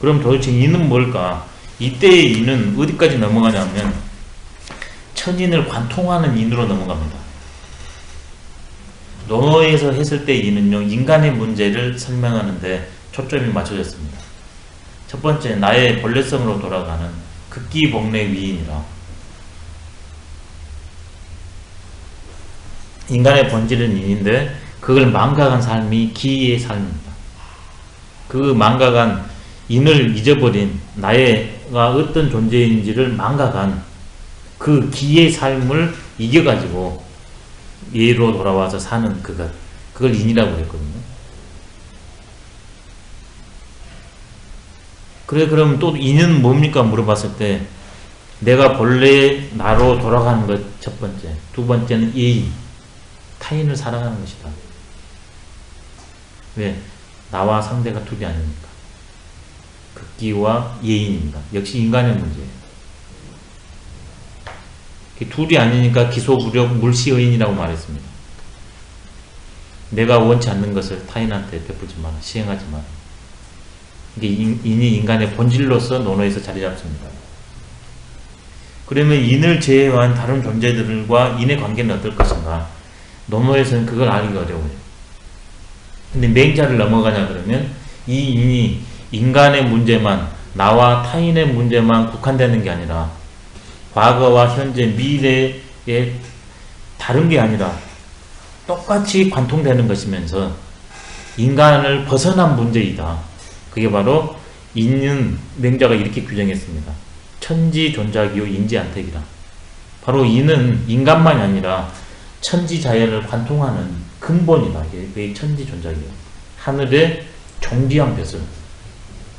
그럼 도대체 인은 뭘까? 이때의 인은 어디까지 넘어가냐면 천인을 관통하는 인으로 넘어갑니다. 논어에서 했을 때 인은요, 인간의 문제를 설명하는데 초점이 맞춰졌습니다. 첫 번째, 나의 본래성으로 돌아가는 극기복례 위인이라. 인간의 본질은 인인데 그걸 망각한 삶이 기의 삶입니다. 그 망각한 인을 잊어버린 나가 어떤 존재인지를 망각한 그 기의 삶을 이겨가지고 예로 돌아와서 사는 그걸 인이라고 했거든요. 그래, 그럼 또 인은 뭡니까? 물어봤을 때 내가 본래 나로 돌아가는 것 첫 번째, 두 번째는 예인, 타인을 사랑하는 것이다. 왜? 나와 상대가 둘이 아닙니까? 극기와 예인입니다. 역시 인간의 문제예요. 둘이 아니니까 기소부력 물시의인이라고 말했습니다. 내가 원치 않는 것을 타인한테 베푸지 마라, 시행하지 마라. 이게 인이 인간의 본질로서 논어에서 자리 잡습니다. 그러면 인을 제외한 다른 존재들과 인의 관계는 어떨 것인가? 논어에서는 그걸 알기가 어려워요. 근데 맹자를 넘어가냐 그러면 이 인이 인간의 문제만, 나와 타인의 문제만 국한되는 게 아니라 과거와 현재, 미래에 다른 게 아니라 똑같이 관통되는 것이면서 인간을 벗어난 문제이다. 그게 바로 인은 맹자가 이렇게 규정했습니다. 천지존자기요 인지안택이라. 바로 인은 인간만이 아니라 천지자연을 관통하는 근본이다. 이게 천지존자기요. 하늘의 종지한 벼슬.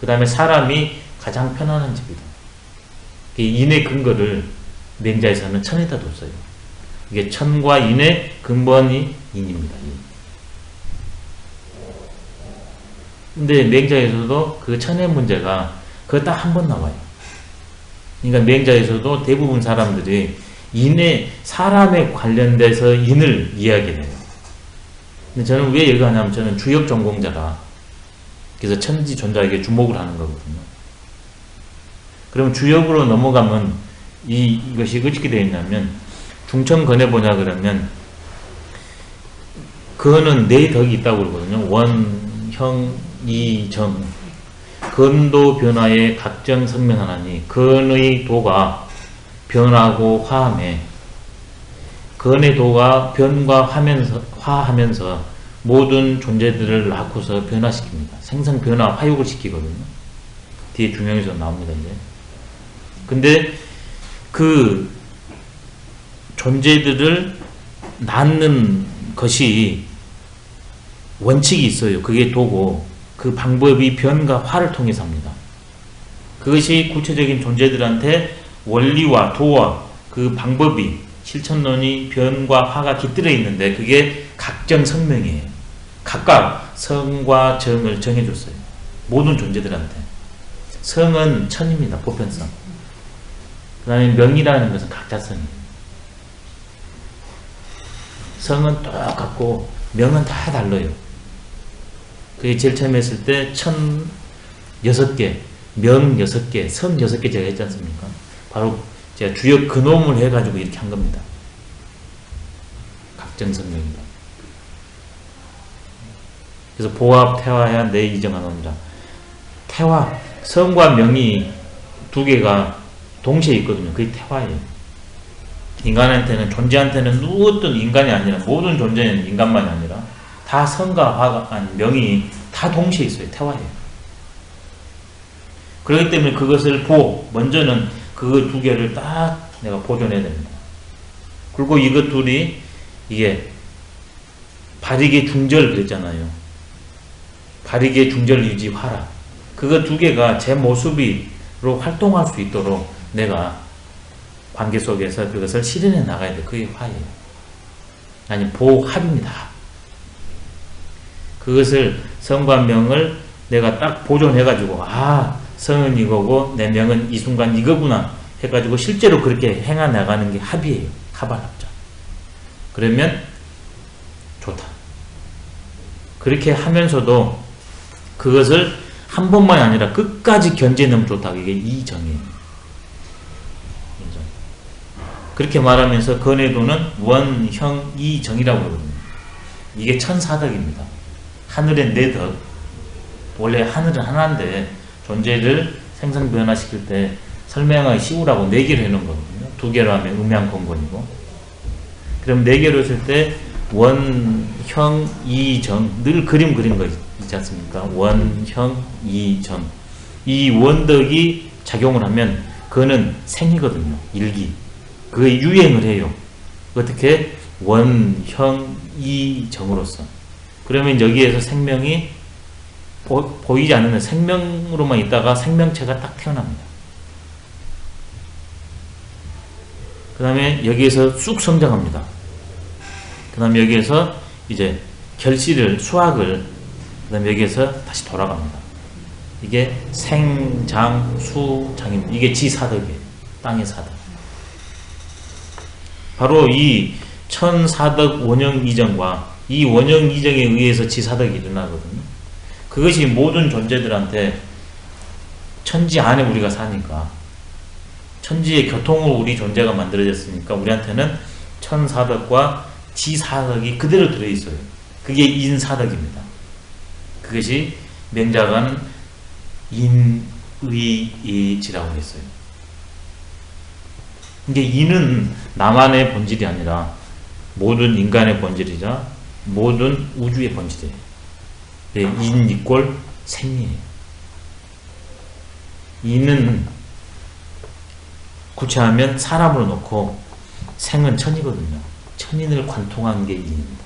그 다음에 사람이 가장 편안한 집이다. 인의 근거를 맹자에서는 천에다 뒀어요. 이게 천과 인의 근본이 인입니다. 근데 맹자에서도 그 천의 문제가 그거 딱 한 번 나와요. 그러니까 맹자에서도 대부분 사람들이 사람에 관련돼서 인을 이야기해요. 근데 저는 왜 얘기하냐면 저는 주역 전공자라. 그래서 천지존자에게 주목을 하는 거거든요. 그럼 주역으로 넘어가면 이것이 어떻게 되어 있냐면 중천건에 보냐 그러면 건은 네 덕이 있다고 그러거든요. 원, 형, 이, 정. 건도 변화에 각정 성명하나니 건의 도가 변하고 화함에 건의 도가 변과 화하면서 모든 존재들을 낳고서 변화시킵니다. 생성, 변화, 화육을 시키거든요. 뒤에 중용에서 나옵니다. 이제. 근데 그 존재들을 낳는 것이 원칙이 있어요. 그게 도고 그 방법이 변과 화를 통해서 합니다. 그것이 구체적인 존재들한테 원리와 도와 그 방법이 실천론이 변과 화가 깃들어 있는데 그게 각정 성명이에요. 각각 성과 정을 정해줬어요. 모든 존재들한테. 성은 천입니다. 보편성. 그 다음에 명이라는 것은 각자성이에요. 성은 똑같고 명은 다 달라요. 그게 제일 처음 했을 때 천 6개, 명 6개, 성 6개 제가 했지 않습니까? 바로 제가 주역 근홈을 해가지고 이렇게 한 겁니다. 각정성명입니다. 그래서 보합, 태화야 내 이정하노니라. 태화, 성과 명이 두 개가 동시에 있거든요. 그게 태화예요. 인간한테는, 존재한테는 어떤 인간이 아니라 모든 존재는 인간만이 아니라 다 성과 화가, 명이 다 동시에 있어요. 태화예요. 그렇기 때문에 그것을 먼저는 그 두 개를 딱 내가 보존해야 됩니다. 그리고 이것 둘이 이게 발익의 중절 그랬잖아요. 발익의 중절 유지 화라. 그거 두 개가 제 모습으로 활동할 수 있도록 내가 관계 속에서 그것을 실현해 나가야 돼. 그게 화예요. 아니 보합입니다. 그것을 성과 명을 내가 딱 보존해가지고 성은 이거고 내 명은 이 순간 이거구나 해가지고 실제로 그렇게 행해 나가는 게 합이에요. 합안합자. 그러면 좋다. 그렇게 하면서도 그것을 한 번만이 아니라 끝까지 견제하면 좋다. 이게 이정이에요. 이정. 그렇게 말하면서 건해도는 원형이정이라고 하거든요. 이게 천사덕입니다. 하늘의 네 덕. 원래 하늘은 하나인데 존재를 생성 변화시킬 때 설명하기 쉬우라고 네 개로 해놓은 거거든요. 두 개로 하면 음양건건이고. 그럼 네 개로 했을 때 원형이정, 늘 그림 그린 거 있지 않습니까? 원형이정. 이 원덕이 작용을 하면 그거는 생이거든요. 일기. 그게 유행을 해요. 어떻게? 원형이정으로서. 그러면 여기에서 생명이 보이지 않는 생명으로만 있다가 생명체가 딱 태어납니다. 그 다음에 여기에서 쑥 성장합니다. 그 다음에 여기에서 이제 결실을, 수확을, 그 다음에 여기에서 다시 돌아갑니다. 이게 생장수장입니다. 이게 지사덕이에요. 땅의 사덕. 바로 이 천사덕 원형이정과 이 원형이정에 의해서 지사덕이 일어나거든요. 그것이 모든 존재들한테 천지 안에 우리가 사니까 천지의 교통으로 우리 존재가 만들어졌으니까 우리한테는 천사덕과 지사덕이 그대로 들어있어요. 그게 인사덕입니다. 그것이 맹자가는 인의예지라고 했어요. 이게 인은 나만의 본질이 아니라 모든 인간의 본질이자 모든 우주의 본질이에요. 인 이꼴 생이에요. 인은 구체하면 사람으로 놓고 생은 천이거든요. 천인을 관통한 게 인입니다.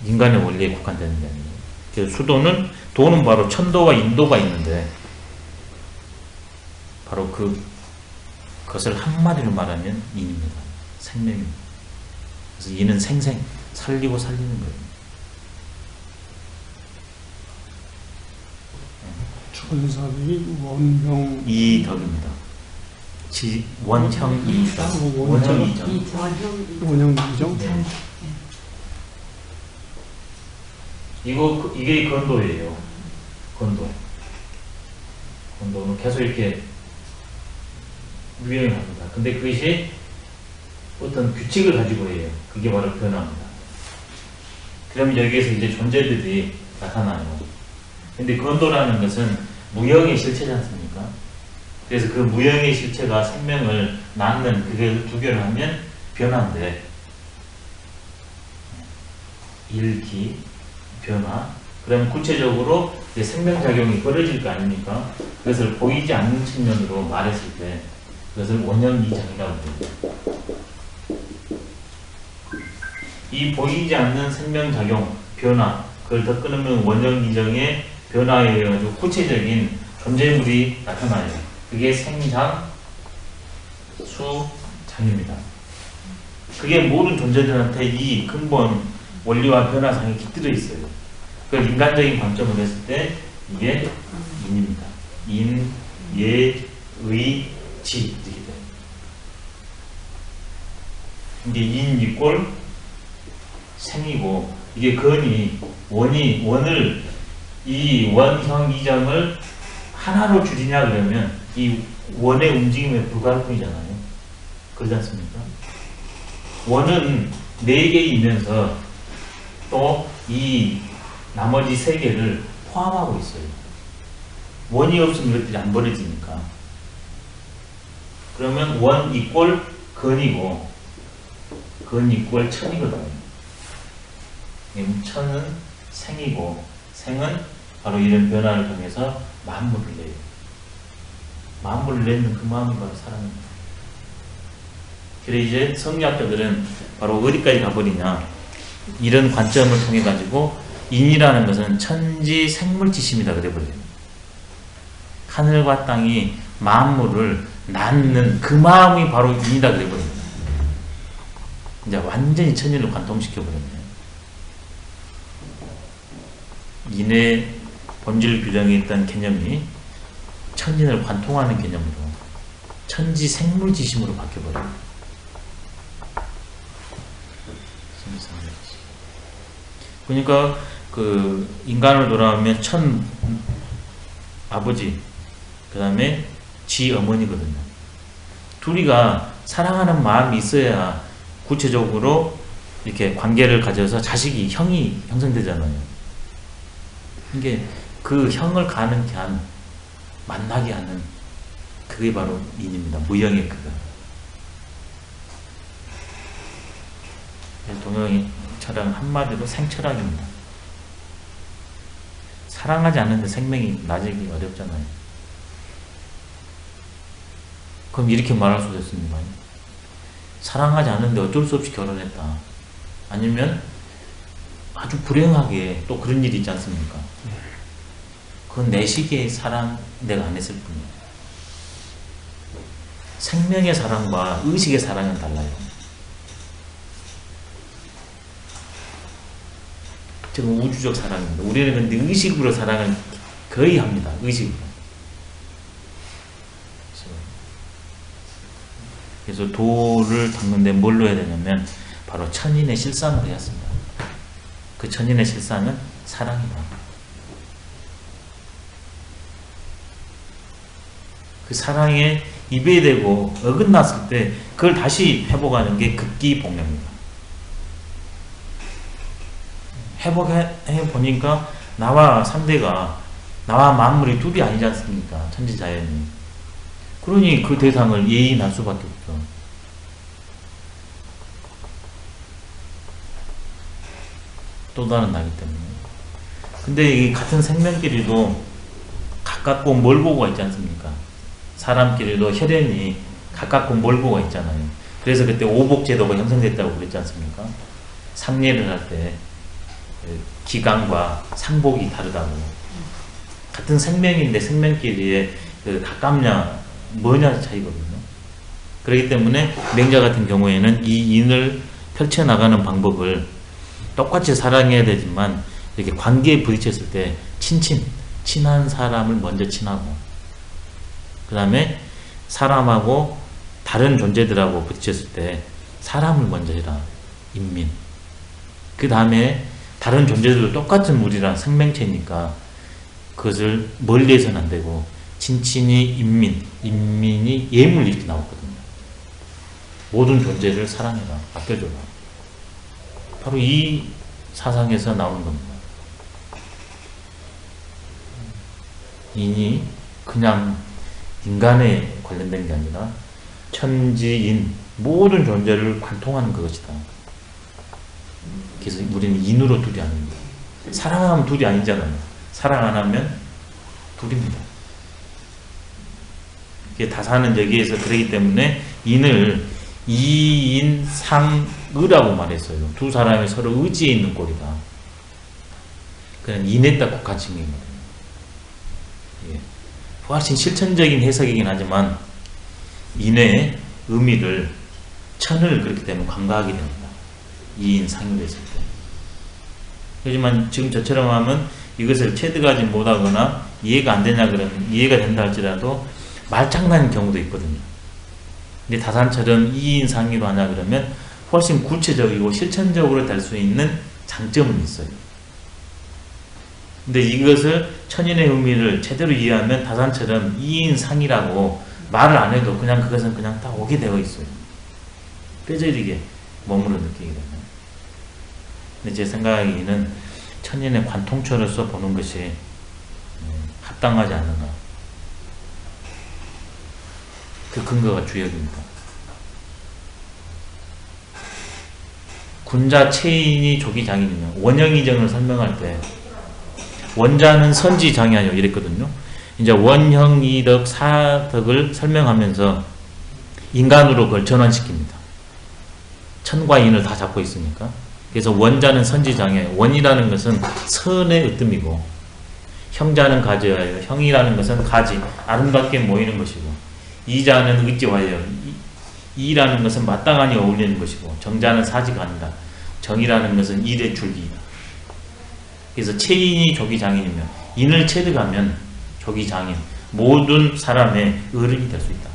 인간의 원리에 국한되는 게 아니에요. 그래서 수도는, 도는 바로 천도와 인도가 있는데 바로 그것을 한마디로 말하면 인입니다. 생명입니다. 그래서 인은 생생, 살리고 살리는 거예요. 천사덕이 원형 이덕입니다. 원형이덕. 원형이정. 원형이정. 이게 건도예요. 건도. 건도는 계속 이렇게 유행을 합니다. 근데 그것이 어떤 규칙을 가지고 해요. 그게 바로 변화입니다. 그럼 여기에서 이제 존재들이 나타나요. 근데 건도라는 것은 무형의 실체지 않습니까? 그래서 그 무형의 실체가 생명을 낳는 그게 두 개를 하면 변화인데, 일기, 변화. 그러면 구체적으로 이제 생명작용이 벌어질 거 아닙니까? 그것을 보이지 않는 측면으로 말했을 때 그것을 원형이정이라고 합니다. 이 보이지 않는 생명작용, 변화, 그걸 더 끊으면 원형이정의 변화에 의해 가지고 구체적인 존재물이 나타나요. 그게 생장, 수장입니다. 그게 모든 존재들한테 이 근본 원리와 변화상에 깃들어 있어요. 그걸 인간적인 관점으로 했을 때 이게 인입니다. 인, 예, 의, 지 이렇게 돼요. 이게 인 이꼴 생이고, 이게 건이 원을 이 원형 이정을 하나로 줄이냐 그러면 이 원의 움직임에 불과할 뿐이잖아요. 그러지 않습니까? 원은 4개이면서 또 이 나머지 3개를 포함하고 있어요. 원이 없으면 이것들이 안 벌어지니까. 그러면 원 이꼴 건이고 건 이꼴 천이거든요. 천은 생이고 생은 바로 이런 변화를 통해서 만물을 내요. 만물을 내는 그 마음이 바로 사랑입니다. 그래 이제 성리학자들은 바로 어디까지 가버리냐, 이런 관점을 통해 가지고 인이라는 것은 천지 생물지심이다 그래버려요. 하늘과 땅이 만물을 낳는 그 마음이 바로 인이다 그래버립니다. 이제 완전히 천인을 관통시켜버렸네요. 인의 본질 규정에 있던 개념이 천인을 관통하는 개념으로 천지 생물지심으로 바뀌어버려요. 그러니까 그 인간으로 돌아오면 천 아버지, 그 다음에 지 어머니거든요. 둘이가 사랑하는 마음이 있어야 구체적으로 이렇게 관계를 가져서 자식이, 형이 형성되잖아요. 이게 그 형을 가는케 한, 만나게 하는, 그게 바로 인입니다. 무형의 그거. 동영이 철학은 한마디로 생철학입니다. 사랑하지 않는데 생명이 나지기 어렵잖아요. 그럼 이렇게 말할 수도 있습니다. 사랑하지 않는데 어쩔 수 없이 결혼했다. 아니면 아주 불행하게 또 그런 일이 있지 않습니까? 그건 내 시기의 사랑 내가 안 했을 뿐이에요. 생명의 사랑과 의식의 사랑은 달라요. 지금 우주적 사랑입니다. 우리는 근데 의식으로 사랑을 거의 합니다. 의식으로. 그래서 도를 닦는데 뭘로 해야 되냐면 바로 천인의 실상으로 했습니다. 그 천인의 실상은 사랑이다. 그 사랑에 입에 대고 어긋났을 때 그걸 다시 회복하는 게 극기복명입니다. 회복해 보니까 나와 상대가, 나와 만물이 둘이 아니지 않습니까? 천지자연이. 그러니 그 대상을 예인할 수밖에 없죠. 또 다른 나기 때문에. 근데 이 같은 생명끼리도 가깝고 멀고가 있지 않습니까? 사람끼리도 혈연이 가깝고 멀고가 있잖아요. 그래서 그때 오복제도가 형성됐다고 그랬지 않습니까? 상례를 할 때 기강과 상복이 다르다고. 같은 생명인데 생명끼리의 그 가깝냐 뭐냐 차이거든요. 그렇기 때문에 맹자 같은 경우에는 이 인을 펼쳐나가는 방법을 똑같이 사랑해야 되지만 이렇게 관계에 부딪혔을 때 친한 사람을 먼저 친하고, 그 다음에 사람하고 다른 존재들하고 부딪혔을 때 사람을 먼저 해라. 인민. 그 다음에 다른 존재들도 똑같은 우리랑 생명체니까 그것을 멀리해서는 안 되고 친친이 인민이 예물 이렇게 나왔거든요. 모든 존재를 사랑해라. 아껴줘라. 바로 이 사상에서 나오는 겁니다. 인이 그냥 인간에 관련된 게 아니라 천지인 모든 존재를 관통하는 그것이다. 그래서 우리는 인으로 둘이 아닙니다. 사랑하면 둘이 아니잖아요. 사랑 안 하면 둘입니다. 다사는 여기에서 그러기 때문에 인을 이인상의라고 말했어요. 두 사람이 서로 의지에 있는 꼴이다. 그냥 인에다 국한친 겁니다. 예. 훨씬 실천적인 해석이긴 하지만 인의 의미를 천을 그렇기 때문에 간과하게 됩니다. 이인상의로 했을 때. 하지만 지금 저처럼 하면 이것을 체득하지 못하거나 이해가 안 되냐 그러면 이해가 된다 할지라도 말장난인 경우도 있거든요. 근데 다산처럼 이인상의로 하냐 그러면 훨씬 구체적이고 실천적으로 될 수 있는 장점은 있어요. 근데 이것을 천인의 의미를 제대로 이해하면 다산처럼 이인상이라고 말을 안 해도 그냥 그것은 그냥 딱 오게 되어 있어요. 뼈저리게 몸으로 느끼게 되면. 근데 제 생각에는 천인의 관통처로서 보는 것이 합당하지 않는가. 그 근거가 주역입니다. 군자 체인이 조기장인이며 원형이정을 설명할 때 원자는 선지장이하여 이랬거든요. 이제 원형이덕 사덕을 설명하면서 인간으로 그걸 전환시킵니다. 천과 인을 다 잡고 있으니까. 그래서 원자는 선지장이하여, 원이라는 것은 선의 으뜸이고 형자는 가지하여, 형이라는 것은 가지, 아름답게 모이는 것이고, 이자는 의지하여, 이라는 것은 마땅하니 어울리는 것이고, 정자는 사지가 아니다. 정이라는 것은 일의 줄기이다. 그래서 체인이 조기장인이며 인을 체득하면 조기장인, 모든 사람의 어른이 될 수 있다.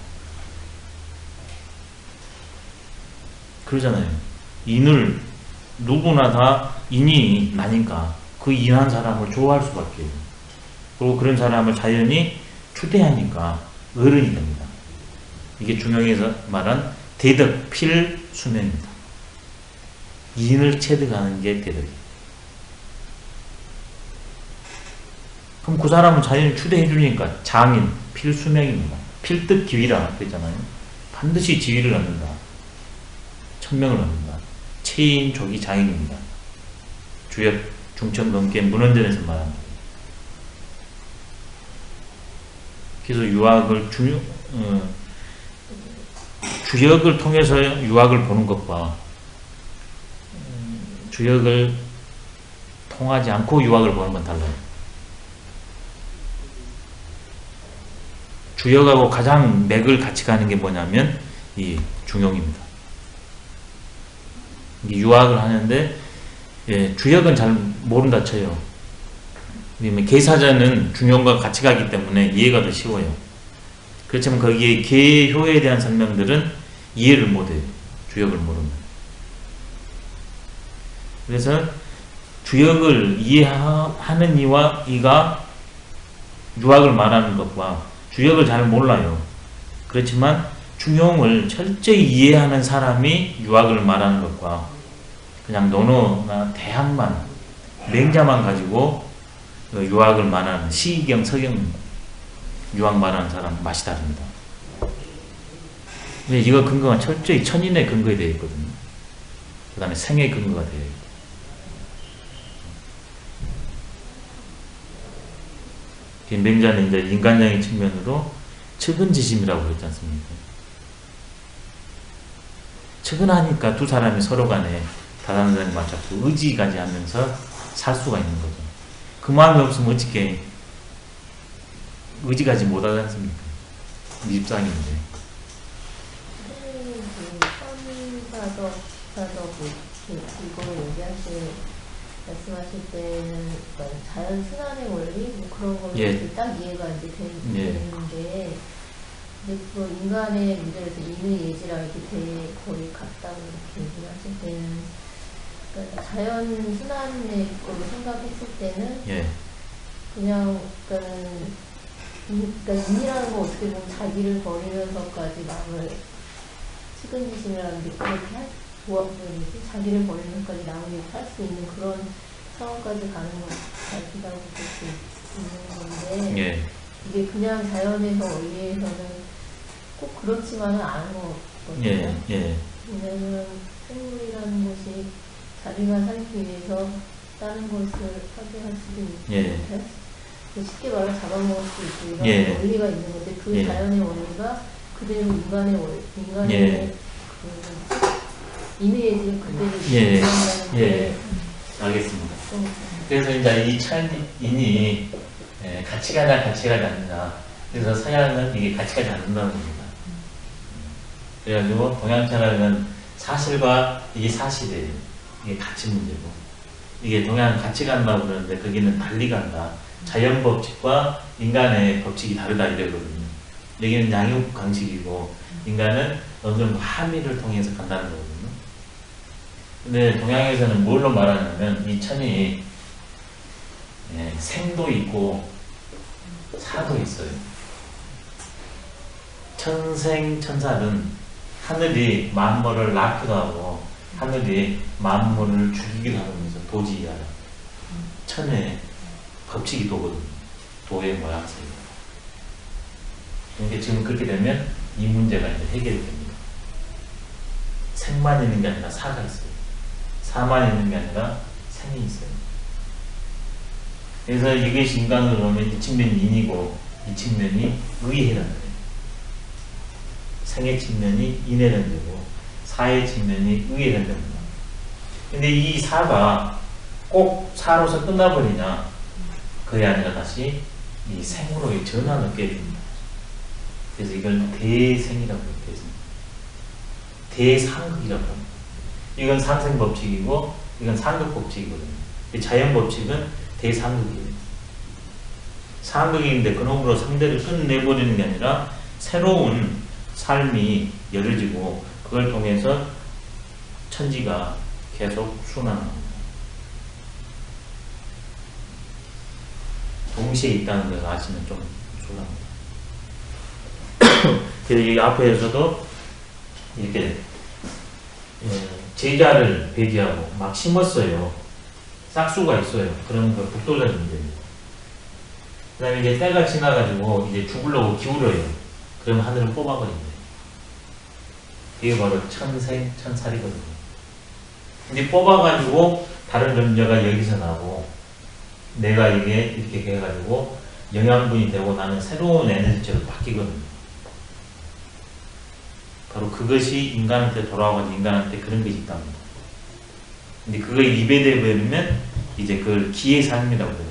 그러잖아요. 인을 누구나 다 인이 나니까 그 인한 사람을 좋아할 수밖에 없어요. 그리고 그런 사람을 자연히 추대하니까 어른이 됩니다. 이게 중용에서 말한 대덕 필수명입니다. 인을 체득하는 게 대덕이에요. 그럼 그 사람은 자연히 추대해 주니까 장인, 필수명입니다. 필득기위라 그랬잖아요. 반드시 지위를 얻는다. 천명을 얻는다. 체인족이 장인입니다. 주역 중천검계 문헌전에서 말합니다. 그래서 유학을 주역을 통해서 유학을 보는 것과 주역을 통하지 않고 유학을 보는 건 달라요. 주역하고 가장 맥을 같이 가는 게 뭐냐면 이 중용입니다. 유학을 하는데 주역은 잘 모른다 쳐요. 계사전은 중용과 같이 가기 때문에 이해가 더 쉬워요. 그렇지만 거기에 계효에 대한 설명들은 이해를 못해요. 주역을 모르면. 그래서 주역을 이해하는 이가 유학을 말하는 것과 주역을 잘 몰라요. 그렇지만 중용을 철저히 이해하는 사람이 유학을 말하는 것과 그냥 논어나 대학만 맹자만 가지고 유학을 말하는 시경, 서경 유학 말하는 사람 맛이 다릅니다. 근데 이거 근거가 철저히 천인의 근거에 되어 있거든요. 그 다음에 생의 근거가 되어 있고. 맹자는 이제 인간적인 측면으로 측은지심이라고 그랬지 않습니까? 측은하니까 두 사람이 서로 간에 다단장에 맞춰서 의지가지 않으면서 살 수가 있는 거죠. 그 마음이 없으면 어떻게 의지가지 못하지 않습니까? 입장인데. 이거 얘기하실 말씀하실 때는 자연 순환의 원리 뭐 그런 걸로 딱 이해가 이제 되는데 근데 그 인간의 문제에서 인의 예지랑 이렇게 거의 같다고 이렇게 얘기하실 때는 그러니까 자연 순환의 걸로 생각했을 때는 그냥 그러니까 인이라는 거 어떻게 보면 자기를 버리면서까지 남을 측은지심이라는 게 그렇게 자기를 버리면서까지 남을 할 수 있는 그런 상황까지 가는 것이라고 볼 수 있는 건데 이게 그냥 자연에서 원리에서는 꼭 그렇지만은 않은 거거든요. 왜냐하면 생물이라는 것이 자기가 살기 위해서 다른 것을 하게 할 수도 있고 쉽게 말해 잡아먹을 수 있고 이런 원리가 있는 건데 그 자연의 원리가 그대로 인간의 그 인의예지를 그대로 유지한다는 게 알겠습니다. 그래서 이제 이 천인이 같이 가냐 같이 가지 않느냐. 그래서 서양은 이게 같이 가지 않는다는 겁니다. 그래가지고 동양 철학은 사실과 이게 사실이에요. 이게 가치 문제고 이게 동양은 같이 간다고 그러는데 거기는 달리 간다. 자연 법칙과 인간의 법칙이 다르다 이러거든요. 여기는 양육 강식이고 인간은 어느 정도 함의를 통해서 간다는 거거든요. 근데 동양에서는 뭘로 말하냐면 이 천이 생도 있고 사도 있어요. 천생천사는 하늘이 만물을 낳기도 하고 하늘이 만물을 죽이기도 하면서 도지이하라. 천의 법칙이 도거든요. 도의 모양새예요. 그러니까 지금 그렇게 되면 이 문제가 이제 해결이 됩니다. 생만 있는 게 아니라 사가 있어요. 사만 있는 게 아니라 생이 있어요. 그래서 이것이 인간으로 보면 이 측면이 인이고 이 측면이 의해라는 거예요. 생의 측면이 인해라는 거고 사의 측면이 의해라는 겁니다. 근데 이 사가 꼭 사로서 끝나버리냐? 그게 아니라 다시 이 생으로의 전환을 깨게 됩니다. 그래서 이걸 대생이라고 해요. 대상극이라고 합니다. 이건 상생법칙이고 이건 상극법칙이거든요. 자연법칙은 대상극이에요. 상극인데 그놈으로 상대를 끝내버리는 게 아니라 새로운 삶이 열어지고 그걸 통해서 천지가 계속 순환합니다. 동시에 있다는 것을 아시면 좀 좋답니다. 그래서 이 앞에서도 이렇게 제자를 배제하고 막 심었어요. 싹수가 있어요. 그런 거 독도적인 문제입니다. 그 다음에 이제 때가 지나가지고 이제 죽으려고 기울어요. 그럼 하늘을 뽑아버립니다. 이게 바로 천생, 천살이거든요. 근데 뽑아가지고 다른 존재가 여기서 나고 내가 이게 이렇게 해가지고 영양분이 되고 나는 새로운 에너지체로 바뀌거든요. 바로 그것이 인간한테 돌아와가지고 인간한테 그런 것이 있답니다. 근데 그거에 이배돼 버리면 이제 그걸 기의 삶이라고 그래요.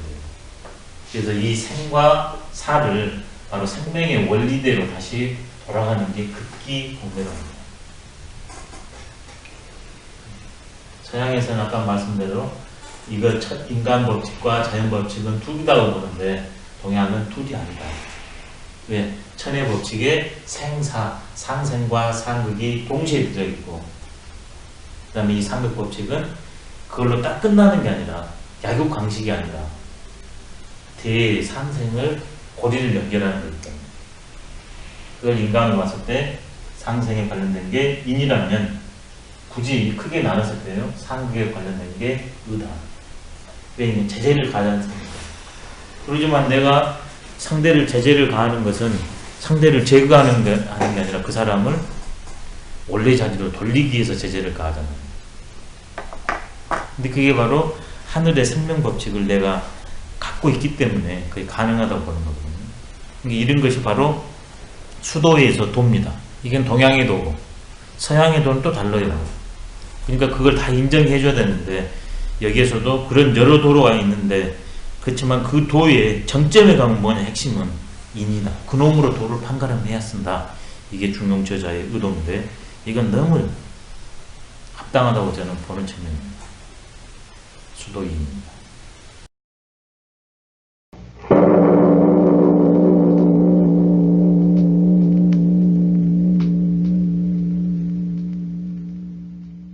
그래서 이 생과 사를 바로 생명의 원리대로 다시 돌아가는 게 극기 공대로입니다. 서양에서는 아까 말씀대로 이거 첫 인간 법칙과 자연 법칙은 둘이라고 보는데 동양은 둘이 아니다. 왜? 천의 법칙에 생사, 상생과 상극이 동시에 들어있고 그 다음에 이 상극 법칙은 그걸로 딱 끝나는 게 아니라 약육강식이 아니라 대상생을 고리를 연결하는 거기 때문에 그걸 인간으로 봤을 때 상생에 관련된 게 인이라면 굳이 크게 나눴을 때요 상극에 관련된 게 의다. 왜? 제재를 가하는 상입니다. 그러지만 내가 상대를 제재를 가하는 것은 상대를 제거하는 게 아니라 그 사람을 원래 자리로 돌리기 위해서 제재를 가하잖아요. 근데 그게 바로 하늘의 생명 법칙을 내가 갖고 있기 때문에 그게 가능하다고 보는 거거든요. 그러니까 이런 것이 바로 수도에서 도입니다. 이건 동양의 도고 서양의 도는 또 달라요. 그러니까 그걸 다 인정해 줘야 되는데 여기에서도 그런 여러 도로가 있는데 그렇지만 그 도의 정점에 가면 뭐냐 핵심은 인이다. 그놈으로 도를 판가름해야 쓴다. 이게 중용처자의 의도인데 이건 너무 합당하다고 저는 보는 측면입니다. 수도인입니다.